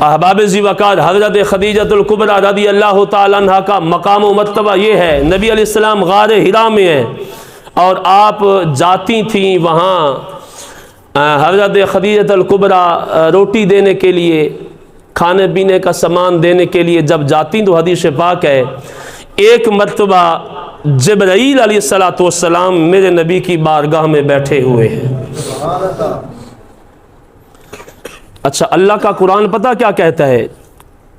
احباب ذی وقار حضرت خدیجۃ الکبریٰ رضی اللہ تعالیٰ عنہ کا مقام و مرتبہ یہ ہے، نبی علیہ السلام غار حرا میں ہیں اور آپ جاتی تھیں وہاں حضرت خدیجۃ الکبریٰ روٹی دینے کے لیے، کھانے پینے کا سامان دینے کے لیے جب جاتی تو حدیث پاک ہے ایک مرتبہ جبرائیل علیہ السلام میرے نبی کی بارگاہ میں بیٹھے ہوئے ہیں۔ اچھا، اللہ کا قرآن پتہ کیا کہتا ہے؟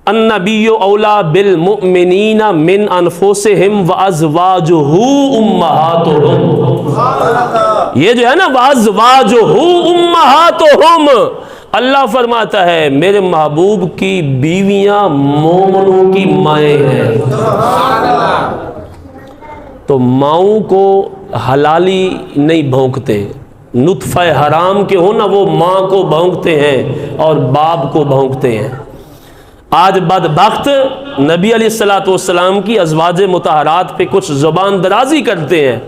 النبی اولا بالمؤمنین من انفسہم وازواجہ امہاتہم، یہ جو ہے نا وازواجہ امہاتہم، اللہ فرماتا ہے میرے محبوب کی بیویاں مومنوں کی مائیں ہیں۔ تو ماؤں کو حلالی نہیں بھونکتے، نطفہ حرام کے ہو نا وہ ماں کو بھونکتے ہیں اور باپ کو بھونکتے ہیں۔ آج بدبخت نبی علیہ السلام کی ازواج مطہرات پہ کچھ زبان درازی کرتے ہیں۔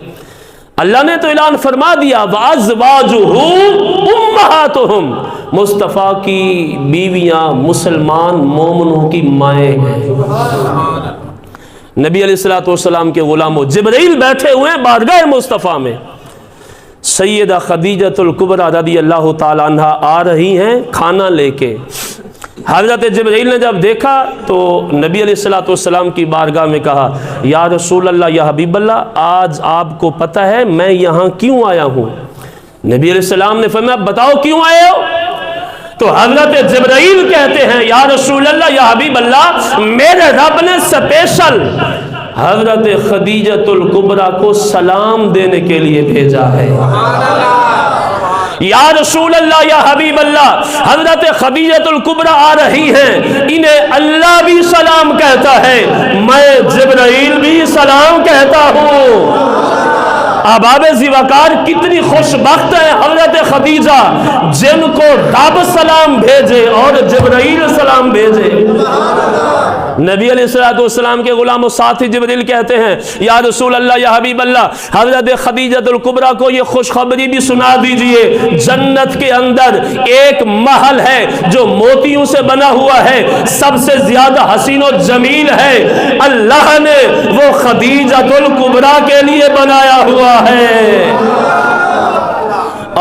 اللہ نے تو اعلان فرما دیا وَأَزْوَاجُهُ أُمَّهَاتُهُمْ، مصطفیٰ کی بیویاں مسلمان مومنوں کی مائیں ہیں۔ نبی علیہ السلام کے غلاموں جبرائیل بیٹھے ہوئے ہیں بارگاہ مصطفیٰ میں، سیدہ خدیجۃ الکبریٰ رضی اللہ تعالیٰ عنہ آ رہی ہیں کھانا لے کے۔ حضرت جبرائیل نے جب دیکھا تو نبی علیہ السلام کی بارگاہ میں کہا یا رسول اللہ، یا حبیب اللہ، آج آپ کو پتہ ہے میں یہاں کیوں آیا ہوں؟ نبی علیہ السلام نے فرمایا بتاؤ کیوں آئے ہو؟ تو حضرت جبرائیل کہتے ہیں یا رسول اللہ، یا حبیب اللہ، میرے رب نے سپیشل حضرت خدیجۃ الکبریٰ کو سلام دینے کے لیے بھیجا ہے۔ یا رسول اللہ، یا حبیب اللہ، حضرت خدیجۃ الکبریٰ آ رہی ہیں، انہیں اللہ بھی سلام کہتا ہے، میں جبرائیل بھی سلام کہتا ہوں۔ احباب ذی وقار کتنی خوش بخت ہیں حضرت خدیجہ جن کو رب سلام بھیجے اور جبرائیل سلام بھیجے۔ نبی علیہ السلام کے غلام و ساتھی جبرائیل کہتے ہیں یا رسول اللہ، یا حبیب اللہ، حضرت خدیجۃ الکبریٰ کو یہ خوشخبری بھی سنا دیجئے، جنت کے اندر ایک محل ہے جو موتیوں سے بنا ہوا ہے، سب سے زیادہ حسین و جمیل ہے، اللہ نے وہ خدیجۃ الکبریٰ کے لیے بنایا ہوا ہے۔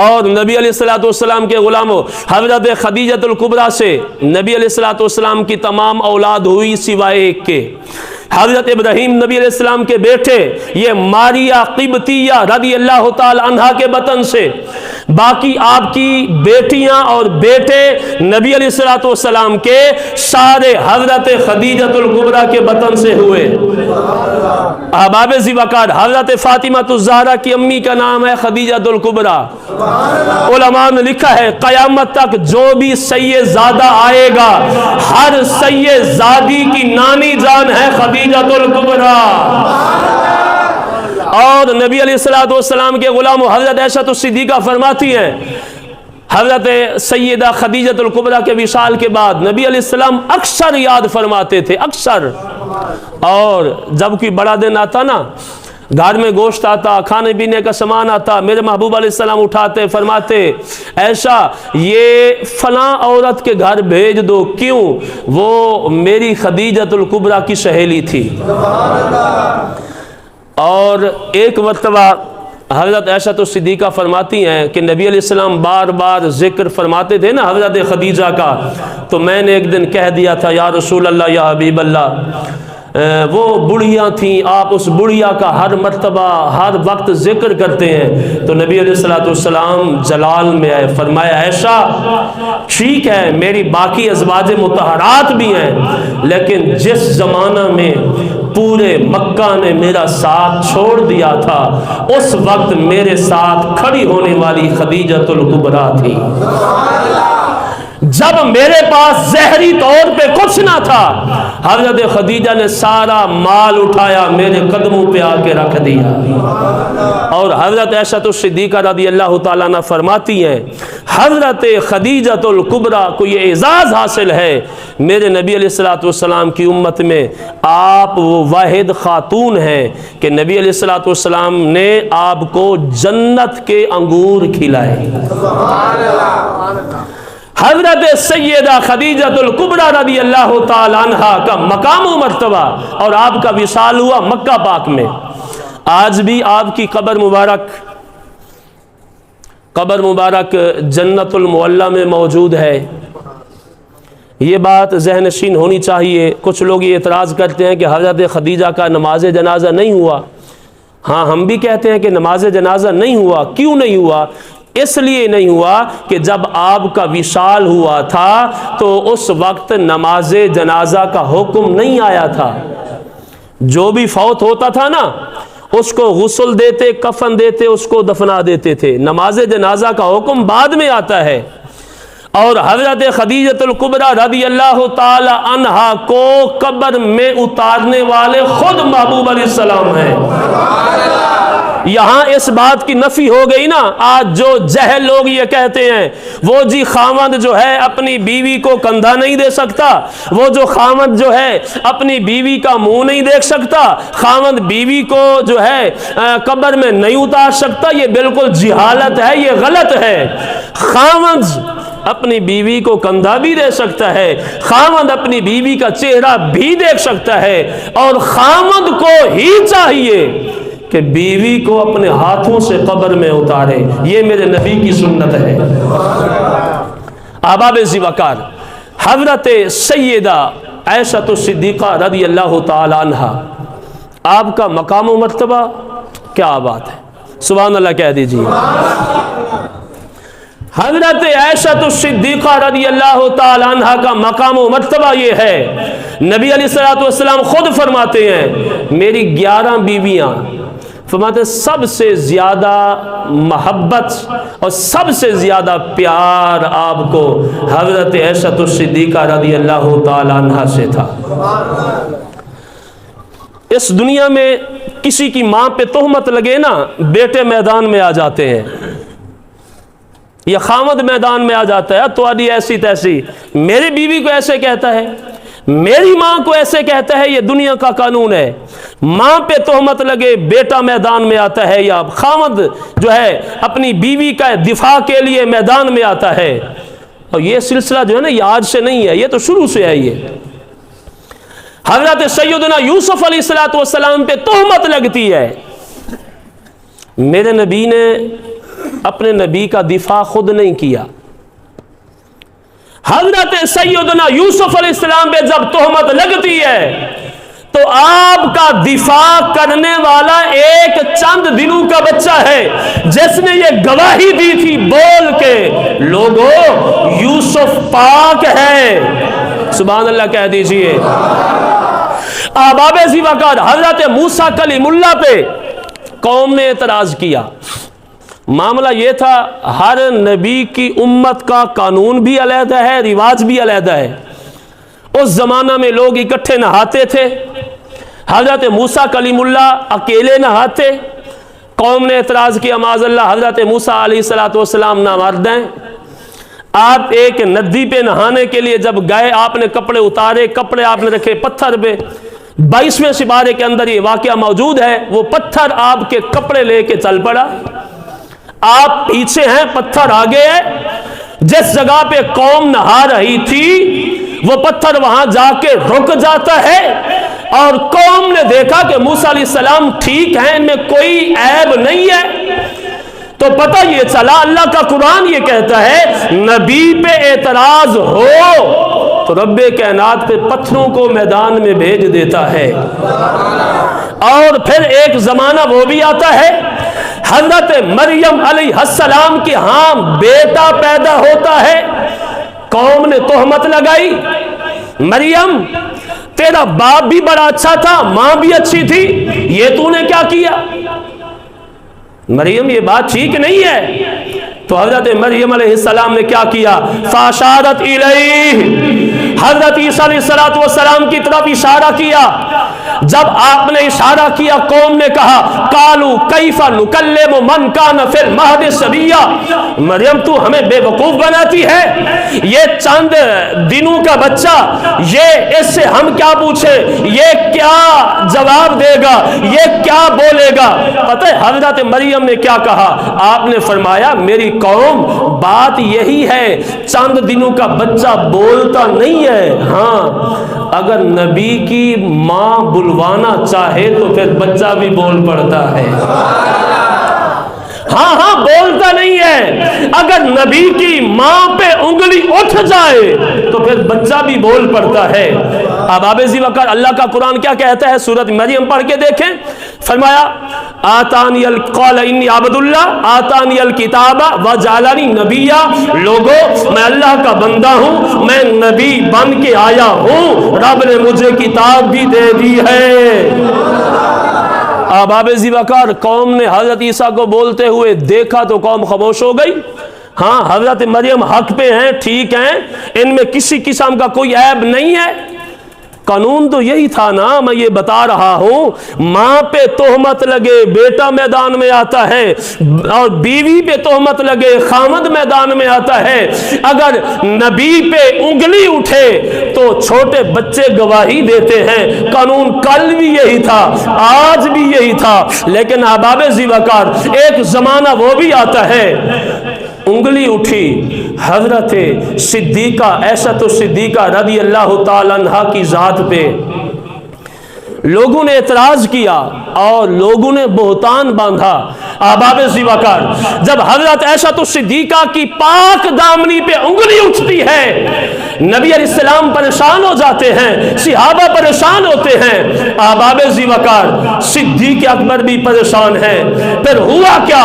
اور نبی علیہ السلام کے غلاموں حضرت خدیجۃ الکبریٰ سے نبی علیہ السلام کی تمام اولاد ہوئی سوائے ایک کے۔ حضرت ابراہیم نبی علیہ السلام کے بیٹے، یہ ماریہ قبطیہ رضی اللہ تعالی عنہ کے بطن سے، باقی آپ کی بیٹیاں اور بیٹے نبی علیہ السلام کے سارے حضرت خدیجۃ الکبریٰ کے بطن سے ہوئے۔ احباب ذی وقار حضرت فاطمہ الزہرا کی امی کا نام ہے خدیجۃ الکبریٰ۔ علماء نے لکھا ہے قیامت تک جو بھی سید زادہ آئے گا ہر سید زادی کی نانی جان ہے خدیجۃ الکبریٰ۔ اور نبی علیہ السلام کے غلام حضرت عائشہ صدیقہ فرماتی ہیں حضرت سیدہ خدیجۃ الکبریٰ کے وصال کے بعد نبی علیہ السلام اکثر یاد فرماتے تھے، اکثر۔ اور جب کوئی بڑا دن آتا نا، گھر میں گوشت آتا، کھانے پینے کا سامان آتا، میرے محبوب علیہ السلام اٹھاتے فرماتے ایسا یہ فلاں عورت کے گھر بھیج دو، کیوں؟ وہ میری خدیجۃ الکبریٰ کی سہیلی تھی۔ اور ایک مرتبہ حضرت عائشہ صدیقہ فرماتی ہیں کہ نبی علیہ السلام بار بار ذکر فرماتے تھے نا حضرت خدیجہ کا، تو میں نے ایک دن کہہ دیا تھا یا رسول اللہ، یا حبیب اللہ، وہ بڑھیاں تھیں، آپ اس بڑھیا کا ہر مرتبہ ہر وقت ذکر کرتے ہیں۔ تو نبی علیہ السلام جلال میں آئے، فرمایا عائشہ ٹھیک ہے میری باقی ازواج مطہرات بھی ہیں، لیکن جس زمانہ میں پورے مکہ نے میرا ساتھ چھوڑ دیا تھا اس وقت میرے ساتھ کھڑی ہونے والی خدیجۃ الکبریٰ تھی۔ جب میرے پاس ظاہری طور پہ کچھ نہ تھا، حضرت خدیجہ نے سارا مال اٹھایا میرے قدموں پہ آ کے رکھ دیا۔ اور حضرت عائشہ صدیقہ رضی اللہ تعالیٰ عنہ فرماتی ہیں حضرت خدیجۃ الکبریٰ کو یہ اعزاز حاصل ہے، میرے نبی علیہ السلام کی امت میں آپ وہ واحد خاتون ہیں کہ نبی علیہ السلام نے آپ کو جنت کے انگور کھلائے۔ حضرت سیدہ خدیجۃ الکبریٰ رضی اللہ تعالی عنہا کا مقام و مرتبہ اور آپ کا وصال ہوا مکہ پاک میں. آج بھی آپ کی قبر مبارک جنت المعلیٰ میں موجود ہے. یہ بات ذہن نشین ہونی چاہیے. کچھ لوگ یہ اعتراض کرتے ہیں کہ حضرت خدیجہ کا نماز جنازہ نہیں ہوا. ہاں ہم بھی کہتے ہیں کہ نماز جنازہ نہیں ہوا. کیوں نہیں ہوا؟ اس لیے نہیں ہوا کہ جب آپ کا وصال ہوا تھا تو اس وقت نماز جنازہ کا حکم نہیں آیا تھا. جو بھی فوت ہوتا تھا نا اس کو غسل دیتے، کفن دیتے، اس کو دفنا دیتے تھے. نماز جنازہ کا حکم بعد میں آتا ہے. اور حضرت خدیجۃ الکبریٰ رضی اللہ تعالی عنہا کو قبر میں اتارنے والے خود محبوب علیہ السلام ہیں. یہاں اس بات کی نفی ہو گئی نا. آج جو جہل لوگ یہ کہتے ہیں وہ جی خاوند جو ہے اپنی بیوی کو کندھا نہیں دے سکتا، وہ جو خاوند جو ہے اپنی بیوی کا منہ نہیں دیکھ سکتا، خاوند بیوی کو جو ہے قبر میں نہیں اتار سکتا، یہ بالکل جہالت ہے، یہ غلط ہے. خاوند اپنی بیوی کو کندھا بھی دے سکتا ہے، خاوند اپنی بیوی کا چہرہ بھی دیکھ سکتا ہے، اور خاوند کو ہی چاہیے کہ بیوی کو اپنے ہاتھوں سے قبر میں اتارے. یہ میرے نبی کی سنت ہے. آباب ذی وقار حضرت سیدہ عائشہ الصدیقہ رضی اللہ تعالی عنہا، آپ کا مقام و مرتبہ کیا بات ہے. سبحان اللہ کہہ دیجیے. حضرت عائشہ الصدیقہ رضی اللہ تعالی عنہا کا مقام و مرتبہ یہ ہے، نبی علیہ الصلوۃ والسلام خود فرماتے ہیں میری 11 بیویاں، فرماتے سب سے زیادہ محبت اور سب سے زیادہ پیار آپ کو حضرت عائشہ الصدیقہ رضی اللہ تعالی عنہا سے تھا. اس دنیا میں کسی کی ماں پہ تہمت لگے نا، بیٹے میدان میں آ جاتے ہیں، یہ خامد میدان میں آ جاتا ہے. تو ادی ایسی تیسی، میری بیوی کو ایسے کہتا ہے، میری ماں کو ایسے کہتا ہے. یہ دنیا کا قانون ہے. ماں پہ تہمت لگے بیٹا میدان میں آتا ہے، یا خامد جو ہے اپنی بیوی کا دفاع کے لیے میدان میں آتا ہے. اور یہ سلسلہ جو ہے نا یہ آج سے نہیں ہے، یہ تو شروع سے ہے. یہ حضرت سیدنا یوسف علیہ الصلوۃ والسلام پہ تہمت لگتی ہے. میرے نبی نے اپنے نبی کا دفاع خود نہیں کیا. حضرت سیدنا یوسف علیہ السلام پہ جب تہمت لگتی ہے تو آپ کا دفاع کرنے والا ایک چند دنوں کا بچہ ہے جس نے یہ گواہی دی تھی بول کے، لوگوں یوسف پاک ہے. سبحان اللہ کہہ دیجئے. آباب ذی وقار حضرت موسیٰ کلیم اللہ پہ قوم نے اعتراض کیا. معاملہ یہ تھا ہر نبی کی امت کا قانون بھی علیحدہ ہے، رواج بھی علیحدہ ہے. اس زمانہ میں لوگ اکٹھے نہاتے تھے. حضرت موسیٰ کلیم اللہ اکیلے نہاتے. قوم نے اعتراض کیا معاذ اللہ حضرت موسیٰ علیہ السلام نامرد ہیں. آپ ایک ندی پہ نہانے کے لیے جب گئے، آپ نے کپڑے اتارے، کپڑے آپ نے رکھے پتھر پہ. 22ویں سپارے کے اندر یہ واقعہ موجود ہے. وہ پتھر آپ کے کپڑے لے کے چل پڑا. آپ پیچھے ہیں، پتھر آگے ہے. جس جگہ پہ قوم نہا رہی تھی وہ پتھر وہاں جا کے رک جاتا ہے، اور قوم نے دیکھا کہ موسیٰ علیہ السلام ٹھیک ہیں، ان میں کوئی عیب نہیں ہے. تو پتہ یہ چلا اللہ کا قرآن یہ کہتا ہے نبی پہ اعتراض ہو تو رب کائنات پہ پتھروں کو میدان میں بھیج دیتا ہے. اور پھر ایک زمانہ وہ بھی آتا ہے حضرت مریم علیہ السلام کی ہاں بیٹا پیدا ہوتا ہے. قوم نے تہمت لگائی، مریم تیرا باپ بھی بڑا اچھا تھا، ماں بھی اچھی تھی، یہ تو نے کیا کیا؟ مریم یہ بات ٹھیک نہیں ہے. تو حضرت مریم علیہ السلام نے کیا کیا؟ فاشارت الیہ، حضرت عیسیٰ علیہ السلام کی طرف اشارہ کیا. جب آپ نے اشارہ کیا قوم نے کہا قالوا کیف نکلم من کان فی المہد صبیا. مریم تو ہمیں بے وقوف بناتی ہے, یہ چند دنوں کا بچہ, یہ اس سے ہم کیا پوچھے, یہ کیا جواب دے گا, یہ کیا بولے گا. پتہ ہے حضرت مریم نے کیا کہا؟ آپ نے فرمایا میری قوم بات یہی ہے, چند دنوں کا بچہ بولتا نہیں ہے. ہاں اگر نبی کی ماں بلوانا چاہے تو پھر بچہ بھی بول پڑتا ہے. ہاں بولتا نہیں ہے. اگر نبی کی ماں پہ انگلی اٹھ جائے تو پھر بچہ بھی بول پڑتا ہے. اب ذی وقار اللہ کا قرآن کیا کہتا ہے؟ سورۃ مریم پڑھ کے دیکھیں. فرمایا آتانی قال انی عبد اللہ آتانی الکتاب وجعلنی نبیا. لوگوں میں اللہ کا بندہ ہوں, میں نبی بن کے آیا ہوں, رب نے مجھے کتاب بھی دے دی ہے. اب ذی وقار قوم نے حضرت عیسیٰ کو بولتے ہوئے دیکھا تو قوم خاموش ہو گئی. ہاں حضرت مریم حق پہ ہیں, ٹھیک ہیں, ان میں کسی قسم کا کوئی عیب نہیں ہے. قانون تو یہی تھا نا, میں یہ بتا رہا ہوں, ماں پہ تہمت لگے بیٹا میدان میں آتا ہے, اور بیوی پہ تہمت لگے خامد میدان میں آتا ہے. اگر نبی پہ انگلی اٹھے تو چھوٹے بچے گواہی دیتے ہیں. قانون کل بھی یہی تھا, آج بھی یہی تھا. لیکن احباب ذی وقار ایک زمانہ وہ بھی آتا ہے, انگلی اٹھی حضرت صدیقہ عائشہ صدیقہ رضی اللہ تعالیٰ عنہا کی ذات پہ, لوگوں نے اعتراض کیا اور لوگوں نے بہتان باندھا. احباب ذی وقار جب حضرت عائشہ صدیقہ کی پاک دامنی پہ انگلی اٹھتی ہے, نبی علیہ السلام پریشان ہو جاتے ہیں, صحابہ پریشان ہوتے ہیں. احباب ذی وقار صدیق اکبر بھی پریشان ہیں. پھر ہوا کیا؟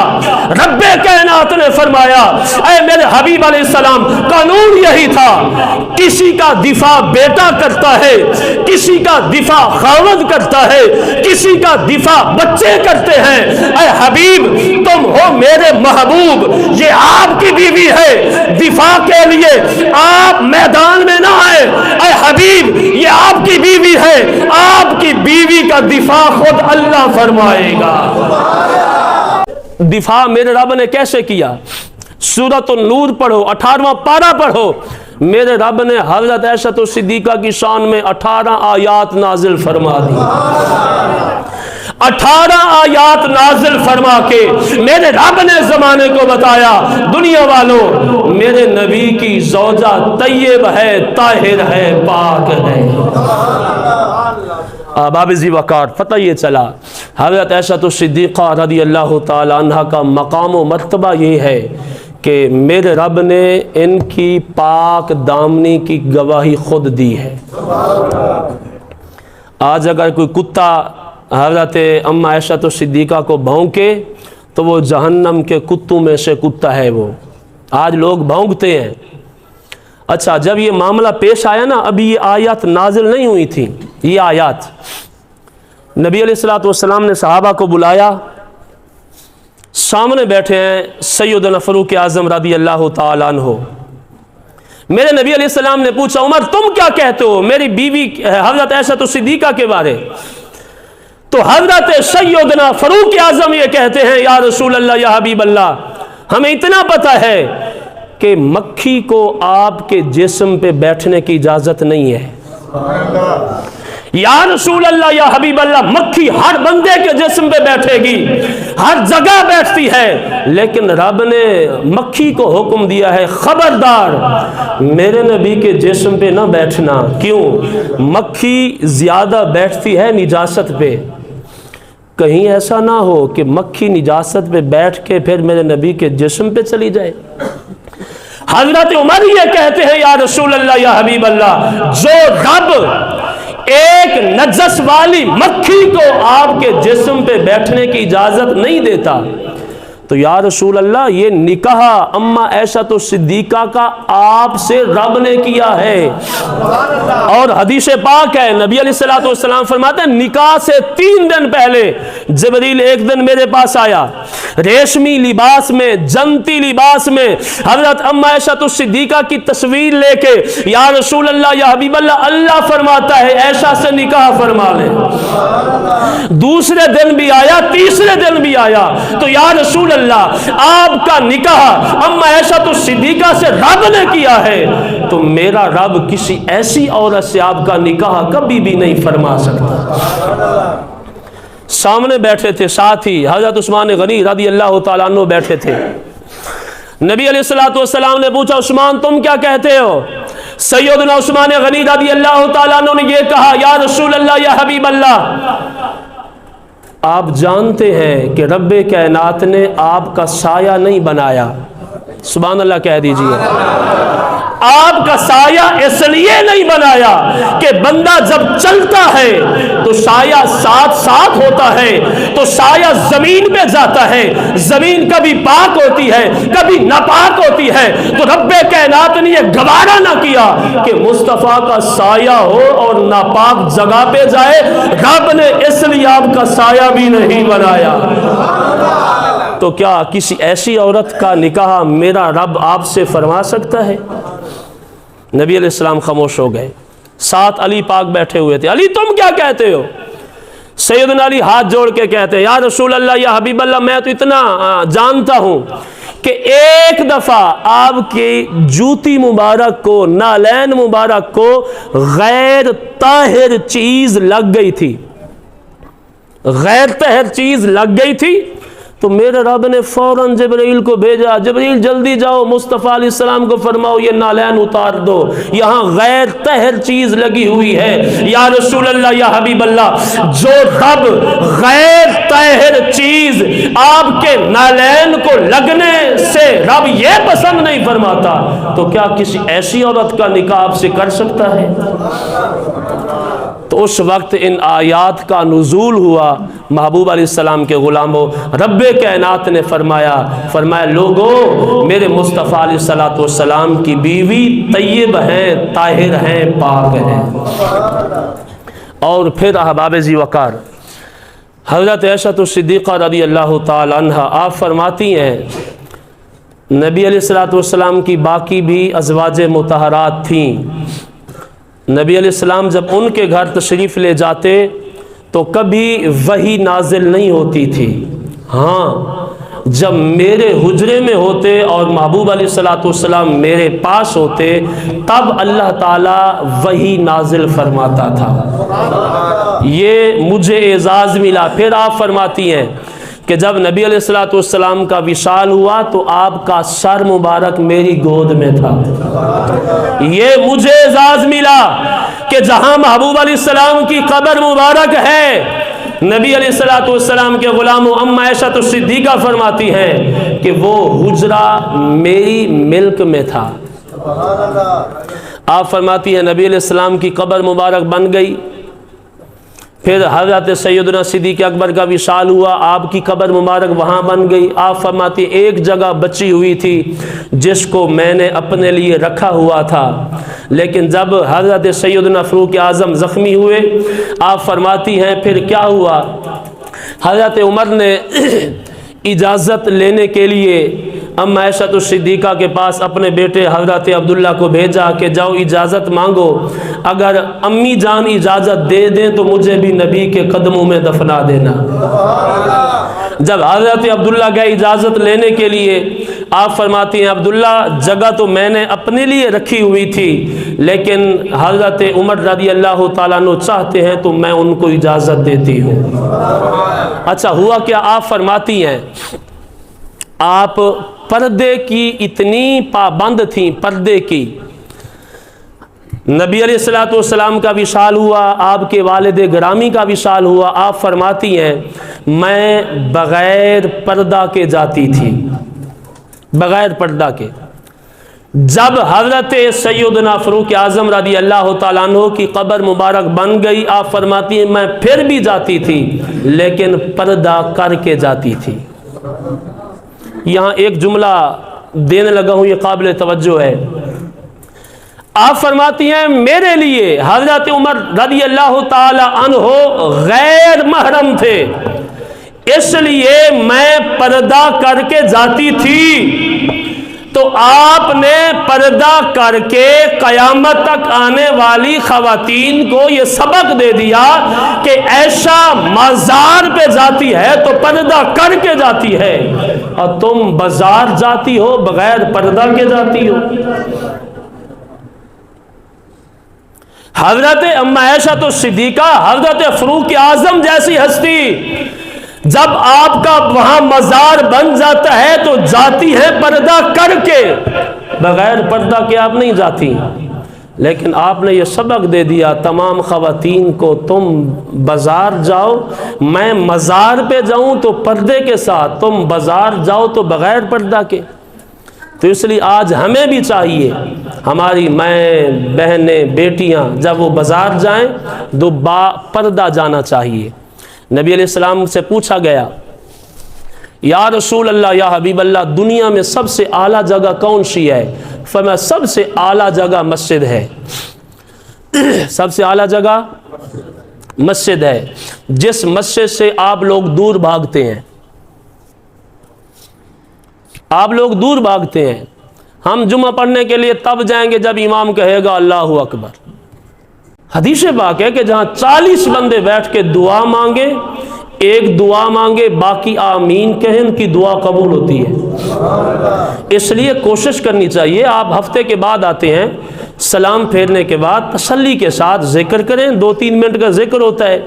رب کائنات نے فرمایا اے میرے حبیب علیہ السلام, قانون یہی تھا, کسی کا دفاع بیٹا کرتا ہے, کسی کا دفاع خاوند کرتا ہے, کسی کا دفاع بچے کرتے ہیں. اے حبیب تم ہو میرے محبوب, یہ آپ کی بیوی ہے, دفاع کے لیے آپ میدان میں نہ آئے. اے حبیب یہ آپ کی بیوی ہے, آپ کی بیوی کا دفاع خود اللہ فرمائے گا. دفاع میرے رب نے کیسے کیا؟ سورۃ النور پڑھو, 18واں پارہ پڑھو. میرے رب نے حضرت عائشہ صدیقہ کی شان میں 18 آیات نازل فرما دی. 18 آیات نازل فرما کے میرے رب نے زمانے کو بتایا, دنیا والوں میرے نبی کی زوجہ طیب ہے, طاہر ہے, پاک ہے. احباب ذی وقار پتہ یہ چلا حضرت عائشہ صدیقہ رضی اللہ تعالی عنہ کا مقام و مرتبہ یہ ہے کہ میرے رب نے ان کی پاک دامنی کی گواہی خود دی ہے. آج اگر کوئی کتا حضرت ام عائشہ صدیقہ کو بھونکے تو وہ جہنم کے کتوں میں سے کتا ہے. وہ آج لوگ بھونکتے ہیں. اچھا جب یہ معاملہ پیش آیا نا, ابھی یہ آیات نازل نہیں ہوئی تھی, یہ آیات نبی علیہ السلام نے صحابہ کو بلایا, سامنے بیٹھے ہیں سیدنا فاروق اعظم رضی اللہ تعالیٰ عنہ. میرے نبی علیہ السلام نے پوچھا عمر تم کیا کہتے ہو میری بیوی حضرت عائشہ صدیقہ کے بارے؟ تو حضرت سیدنا فاروق اعظم یہ کہتے ہیں یا رسول اللہ یا حبیب اللہ, ہمیں اتنا پتہ ہے کہ مکھی کو آپ کے جسم پہ بیٹھنے کی اجازت نہیں ہے. یا رسول اللہ یا حبیب اللہ, مکھی ہر بندے کے جسم پہ بیٹھے گی, ہر جگہ بیٹھتی ہے, لیکن رب نے مکھی کو حکم دیا ہے خبردار میرے نبی کے جسم پہ نہ بیٹھنا. کیوں؟ مکھی زیادہ بیٹھتی ہے نجاست پہ. کہیں ایسا نہ ہو کہ مکھی نجاست پہ بیٹھ کے پھر میرے نبی کے جسم پہ چلی جائے. حضرت عمر یہ کہتے ہیں یا رسول اللہ یا حبیب اللہ, جو رب ایک نجس والی مکھی کو آپ کے جسم پہ بیٹھنے کی اجازت نہیں دیتا تو یا رسول اللہ یہ نکاح اما عائشہ تو صدیقہ کا آپ سے رب نے کیا ہے، اور حدیث پاک ہے نبی علیہ الصلوۃ والسلام فرماتے ہیں نکاح سے 3 دن پہلے جبریل ایک دن میرے پاس آیا ریشمی لباس میں، جنتی لباس میں، حضرت اما عائشہ تو صدیقہ کی تصویر لے کے، یا رسول اللہ یا حبیب اللہ اللہ فرماتا ہے عائشہ سے نکاح فرما لے۔ دوسرے دن بھی آیا، تیسرے دن بھی آیا، تو یا رسول اللہ آپ کا نکاح اما عائشہ تو صدیقہ سے رب نے کیا ہے، تو میرا رب کسی ایسی عورت سے آپ کا نکاح کبھی بھی نہیں فرما سکتا۔ سامنے بیٹھے تھے ساتھ ہی حضرت عثمان غنی رضی اللہ تعالیٰ عنہ بیٹھے تھے۔ نبی علیہ الصلوۃ والسلام نے پوچھا عثمان تم کیا کہتے ہو؟ سیدنا عثمان غنی رضی اللہ تعالیٰ عنہ نے یہ کہا یا رسول اللہ یا حبیب اللہ، آپ جانتے ہیں کہ رب کائنات نے آپ کا سایہ نہیں بنایا، سبحان اللہ کہہ دیجئے، آپ کا سایہ اس لیے نہیں بنایا کہ بندہ جب چلتا ہے تو سایہ ساتھ ساتھ ہوتا ہے، تو سایہ زمین پہ جاتا ہے، زمین کبھی پاک ہوتی ہے کبھی ناپاک ہوتی ہے، تو رب کائنات نے یہ گوارا نہ کیا کہ مصطفیٰ کا سایہ ہو اور ناپاک جگہ پہ جائے، رب نے اس لیے آپ کا سایہ بھی نہیں بنایا۔ تو کیا کسی ایسی عورت کا نکاح میرا رب آپ سے فرما سکتا ہے؟ نبی علیہ السلام خاموش ہو گئے، ساتھ علی پاک بیٹھے ہوئے تھے۔ علی تم کیا کہتے ہو؟ سیدنا علی ہاتھ جوڑ کے کہتے ہیں یا رسول اللہ یا حبیب اللہ میں تو اتنا جانتا ہوں کہ ایک دفعہ آپ کی جوتی مبارک کو، نالین مبارک کو غیر طاہر چیز لگ گئی تھی، غیر طاہر چیز لگ گئی تھی، تو میرے رب نے فوراً جبرائیل کو بھیجا، جبرائیل جلدی جاؤ مصطفیٰ علیہ السلام کو فرماؤ یہ نالین اتار دو، یہاں غیر طاہر چیز لگی ہوئی ہے۔ یا رسول اللہ یا حبیب اللہ، جو رب غیر طاہر چیز آپ کے نالین کو لگنے سے رب یہ پسند نہیں فرماتا، تو کیا کسی ایسی عورت کا نکاح آپ سے کر سکتا ہے؟ تو اس وقت ان آیات کا نزول ہوا، محبوب علیہ السلام کے غلاموں، رب کائنات نے فرمایا لوگو میرے مصطفیٰ علیہ السلام کی بیوی طیب ہیں، طاہر ہیں، پاک ہیں۔ اور پھر احباب ذی وقار حضرت عائشہ صدیقہ رضی اللہ تعالی عنہ آپ فرماتی ہیں نبی علیہ السلام کی باقی بھی ازواج مطہرات تھیں، نبی علیہ السلام جب ان کے گھر تشریف لے جاتے تو کبھی وحی نازل نہیں ہوتی تھی، ہاں جب میرے حجرے میں ہوتے اور محبوب علیہ السلام میرے پاس ہوتے تب اللہ تعالیٰ وحی نازل فرماتا تھا، یہ مجھے اعزاز ملا۔ پھر آپ فرماتی ہیں کہ جب نبی علیہ السلام کا وصال ہوا تو آپ کا سر مبارک میری گود میں تھا، یہ مجھے اعزاز ملا کہ جہاں محبوب علیہ السلام کی قبر مبارک ہے، نبی علیہ السلام کے غلاموں اما عائشہ صدیقہ فرماتی ہیں کہ وہ حجرہ میری ملک میں تھا۔ آپ فرماتی ہیں نبی علیہ السلام کی قبر مبارک بن گئی، پھر حضرت سیدنا صدیق اکبر کا وصال ہوا، آپ کی قبر مبارک وہاں بن گئی۔ آپ فرماتی ایک جگہ بچی ہوئی تھی جس کو میں نے اپنے لیے رکھا ہوا تھا، لیکن جب حضرت سیدنا فاروق اعظم زخمی ہوئے آپ فرماتی ہیں پھر کیا ہوا، حضرت عمر نے اجازت لینے کے لیے اما عائشہ صدیقہ کے پاس اپنے بیٹے حضرت عبداللہ کو بھیجا کہ جاؤ اجازت مانگو، اگر امی جان اجازت دے دیں تو مجھے بھی نبی کے قدموں میں دفنا دینا۔ جب حضرت عبداللہ گئے اجازت لینے کے لیے آپ فرماتی ہیں عبداللہ جگہ تو میں نے اپنے لیے رکھی ہوئی تھی لیکن حضرت عمر رضی اللہ تعالیٰ عنہ چاہتے ہیں تو میں ان کو اجازت دیتی ہوں۔ اچھا ہوا کیا، آپ فرماتی ہیں آپ پردے کی اتنی پابند تھیں، پردے کی، نبی علیہ السلام کا وصال ہوا، آپ کے والد گرامی کا وصال ہوا، آپ فرماتی ہیں میں بغیر پردہ کے جاتی تھی، بغیر پردہ کے۔ جب حضرت سیدنا فاروق اعظم رضی اللہ تعالیٰ عنہ کی قبر مبارک بن گئی آپ فرماتی ہیں میں پھر بھی جاتی تھی لیکن پردہ کر کے جاتی تھی۔ یہاں ایک جملہ دینے لگا ہوں، یہ قابل توجہ ہے۔ آپ فرماتی ہیں میرے لیے حضرت عمر رضی اللہ تعالی عنہ غیر محرم تھے، اس لیے میں پردہ کر کے جاتی تھی، تو آپ نے پردہ کر کے قیامت تک آنے والی خواتین کو یہ سبق دے دیا کہ عائشہ مزار پہ جاتی ہے تو پردہ کر کے جاتی ہے، اور تم بازار جاتی ہو بغیر پردہ کے جاتی ہو۔ حضرت ام عائشہ تو صدیقہ، حضرت فاروق اعظم جیسی ہستی، جب آپ کا وہاں مزار بن جاتا ہے تو جاتی ہے پردہ کر کے، بغیر پردہ کے آپ نہیں جاتی۔ لیکن آپ نے یہ سبق دے دیا تمام خواتین کو، تم بازار جاؤ، میں مزار پہ جاؤں تو پردے کے ساتھ، تم بازار جاؤ تو بغیر پردہ کے۔ تو اس لیے آج ہمیں بھی چاہیے، ہماری مائیں بہنیں بیٹیاں جب وہ بازار جائیں تو با پردہ جانا چاہیے۔ نبی علیہ السلام سے پوچھا گیا یا رسول اللہ یا حبیب اللہ دنیا میں سب سے اعلیٰ جگہ کون سی ہے؟ فرمایا سب سے اعلیٰ جگہ مسجد ہے، سب سے اعلیٰ جگہ مسجد ہے۔ جس مسجد سے آپ لوگ دور بھاگتے ہیں، آپ لوگ دور بھاگتے ہیں، ہم جمعہ پڑھنے کے لیے تب جائیں گے جب امام کہے گا اللہ اکبر۔ حدیث پاک ہے کہ جہاں 40 بندے بیٹھ کے دعا مانگے، ایک دعا مانگے باقی آمین کہیں، ان کی دعا قبول ہوتی ہے۔ اس لیے کوشش کرنی چاہیے، آپ ہفتے کے بعد آتے ہیں، سلام پھیرنے کے بعد تسلی کے ساتھ ذکر کریں، 2-3 منٹ کا ذکر ہوتا ہے،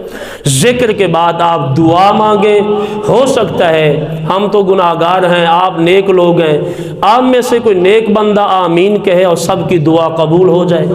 ذکر کے بعد آپ دعا مانگیں۔ ہو سکتا ہے ہم تو گناہگار ہیں، آپ نیک لوگ ہیں، آپ میں سے کوئی نیک بندہ آمین کہے اور سب کی دعا قبول ہو جائے۔